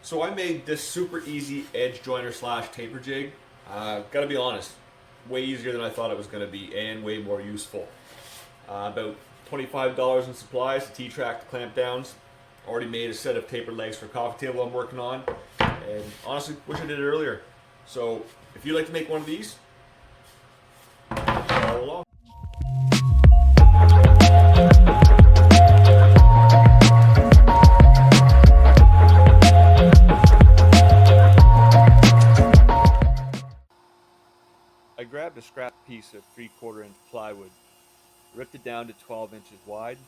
So I made this super easy edge joiner slash taper jig. Gotta be honest, way easier than I thought it was gonna be, and way more useful. About $25 in supplies, a T-track to clamp downs. Already made a set of tapered legs for a coffee table I'm working on, and honestly, wish I did it earlier. So if you'd like to make one of these, follow along. I grabbed a scrap piece of 3/4 inch plywood, ripped it down to 12 inches wide.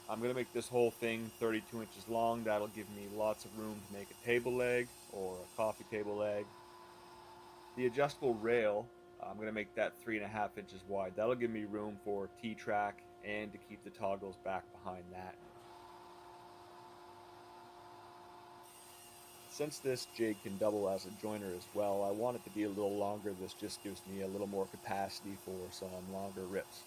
I'm going to make this whole thing 32 inches long. That'll give me lots of room to make a table leg or a coffee table leg. The adjustable rail, I'm going to make that 3.5 inches wide. That'll give me room for T-track and to keep the toggles back behind that. Since this jig can double as a joiner as well, I want it to be a little longer. This just gives me a little more capacity for some longer rips.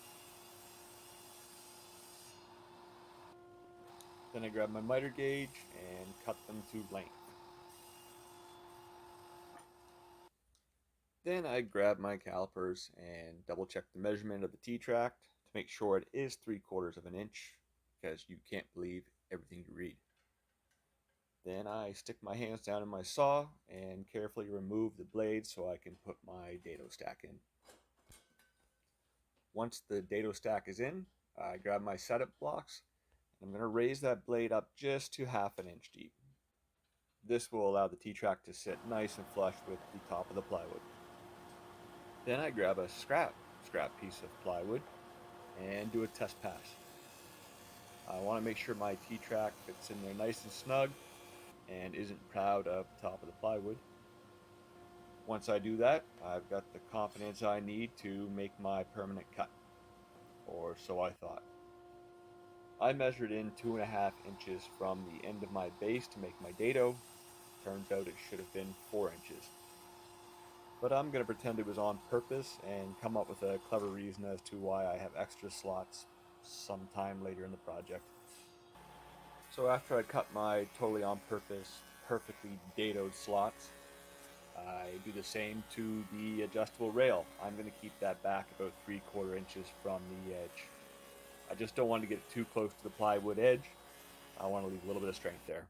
Then I grab my miter gauge and cut them to length. Then I grab my calipers and double check the measurement of the T-track to make sure it is 3/4 of an inch, because you can't believe everything you read. Then I stick my hands down in my saw and carefully remove the blade so I can put my dado stack in. Once the dado stack is in, I grab my setup blocks and I'm going to raise that blade up just to 1/2 inch deep. This will allow the T-track to sit nice and flush with the top of the plywood. Then I grab a scrap piece of plywood and do a test pass. I want to make sure my T-track fits in there nice and snug and isn't proud of the top of the plywood. Once I do that, I've got the confidence I need to make my permanent cut, or so I thought. I measured in 2.5 inches from the end of my base to make my dado. Turns out it should have been 4 inches. But I'm going to pretend it was on purpose and come up with a clever reason as to why I have extra slots sometime later in the project. So after I cut my totally on purpose, perfectly dadoed slots, I do the same to the adjustable rail. I'm going to keep that back about 3/4 inches from the edge. I just don't want to get too close to the plywood edge. I want to leave a little bit of strength there.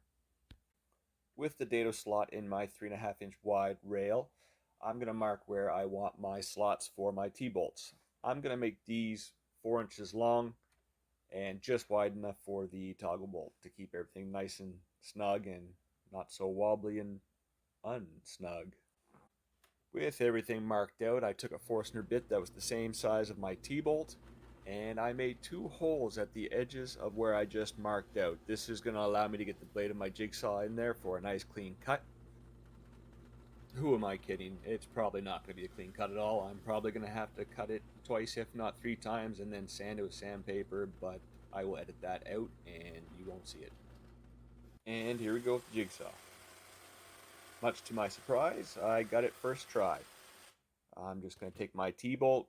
With the dado slot in my 3.5 inch wide rail, I'm going to mark where I want my slots for my T-bolts. I'm going to make these 4 inches long and just wide enough for the toggle bolt to keep everything nice and snug and not so wobbly and unsnug. With everything marked out, I took a Forstner bit that was the same size of my T-bolt and I made 2 holes at the edges of where I just marked out. This is going to allow me to get the blade of my jigsaw in there for a nice clean cut. Who am I kidding? It's probably not going to be a clean cut at all. I'm probably going to have to cut it twice, if not 3 times, and then sand it with sandpaper, but I will edit that out and you won't see it. And here we go with the jigsaw. Much to my surprise, I got it first try. I'm just going to take my T-bolt,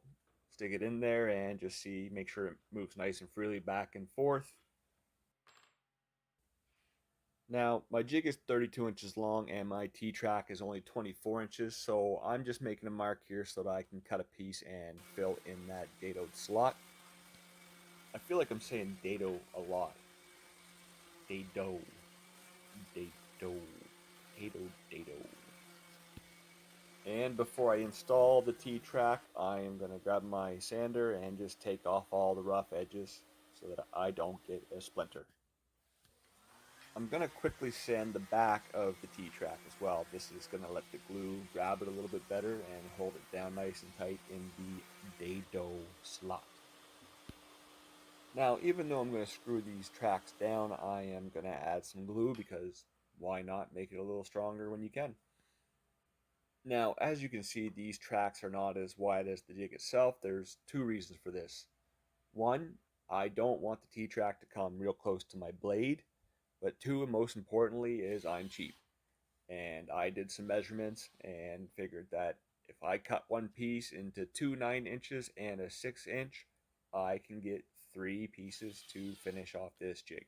stick it in there, and just make sure it moves nice and freely back and forth. Now, my jig is 32 inches long and my T-track is only 24 inches, so I'm just making a mark here so that I can cut a piece and fill in that dadoed slot. I feel like I'm saying dado a lot. Dado. Dado. Dado. And before I install the T-track, I am going to grab my sander and just take off all the rough edges so that I don't get a splinter. I'm going to quickly sand the back of the T-track as well. This is going to let the glue grab it a little bit better and hold it down nice and tight in the dado slot. Now, even though I'm going to screw these tracks down, I am going to add some glue because why not make it a little stronger when you can? Now, as you can see, these tracks are not as wide as the jig itself. There's 2 reasons for this. One, I don't want the T-track to come real close to my blade. But 2, and most importantly, is I'm cheap. And I did some measurements and figured that if I cut one piece into 2 9-inches and a 6-inch, I can get 3 pieces to finish off this jig.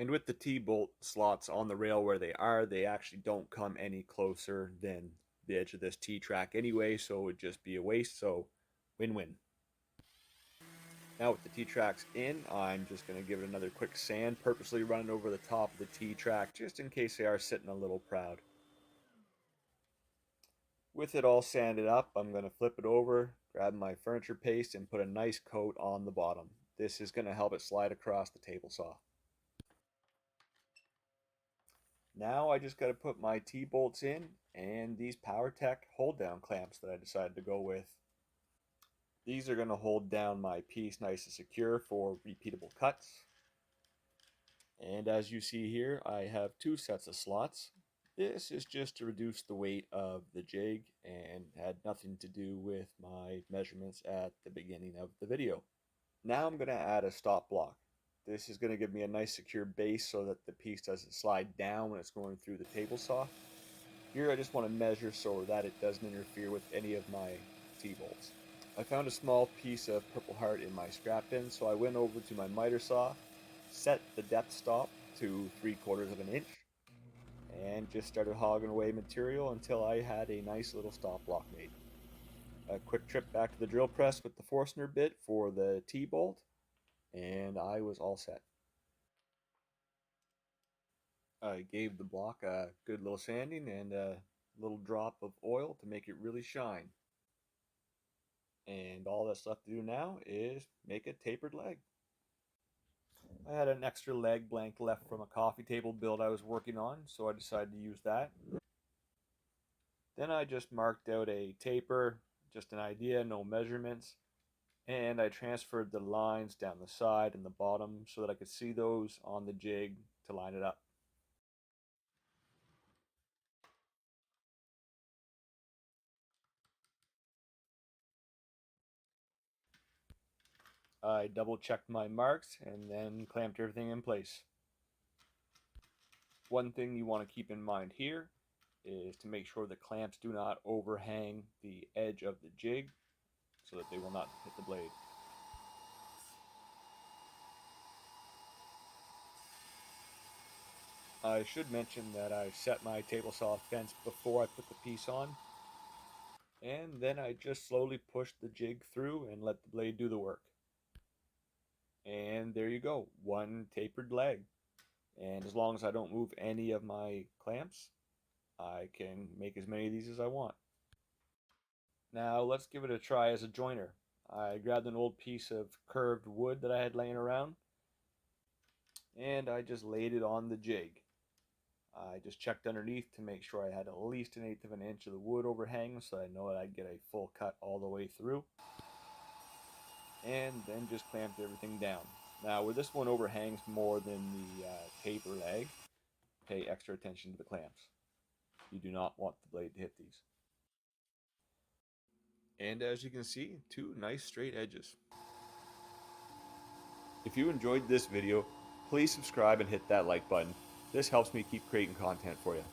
And with the T-bolt slots on the rail where they actually don't come any closer than the edge of this T-track anyway, so it would just be a waste, so win-win. Now with the T-tracks in, I'm just going to give it another quick sand, purposely running over the top of the T-track, just in case they are sitting a little proud. With it all sanded up, I'm going to flip it over, grab my furniture paste, and put a nice coat on the bottom. This is going to help it slide across the table saw. Now I just got to put my T-bolts in and these PowerTech hold down clamps that I decided to go with. These are going to hold down my piece nice and secure for repeatable cuts. And as you see here, I have two sets of slots. This is just to reduce the weight of the jig and had nothing to do with my measurements at the beginning of the video. Now I'm going to add a stop block. This is going to give me a nice secure base so that the piece doesn't slide down when it's going through the table saw. Here I just want to measure so that it doesn't interfere with any of my T-bolts. I found a small piece of Purple Heart in my scrap bin, so I went over to my miter saw, set the depth stop to 3/4 of an inch, and just started hogging away material until I had a nice little stop block made. A quick trip back to the drill press with the Forstner bit for the T-bolt, and I was all set. I gave the block a good little sanding and a little drop of oil to make it really shine. And all that's left to do now is make a tapered leg. I had an extra leg blank left from a coffee table build I was working on, so I decided to use that. Then I just marked out a taper, just an idea, no measurements, and I transferred the lines down the side and the bottom so that I could see those on the jig to line it up. I double checked my marks and then clamped everything in place. One thing you want to keep in mind here is to make sure the clamps do not overhang the edge of the jig so that they will not hit the blade. I should mention that I set my table saw fence before I put the piece on, and then I just slowly pushed the jig through and let the blade do the work. And there you go, one tapered leg. And as long as I don't move any of my clamps, I can make as many of these as I want. Now let's give it a try as a joiner. I grabbed an old piece of curved wood that I had laying around, and I just laid it on the jig. I just checked underneath to make sure I had at least 1/8 of an inch of the wood overhang so I know that I'd get a full cut all the way through. And then just clamped everything down. Now where this one overhangs more than the taper leg, pay extra attention to the clamps. You do not want the blade to hit these. And as you can see, two nice straight edges. If you enjoyed this video, please subscribe and hit that like button. This helps me keep creating content for you.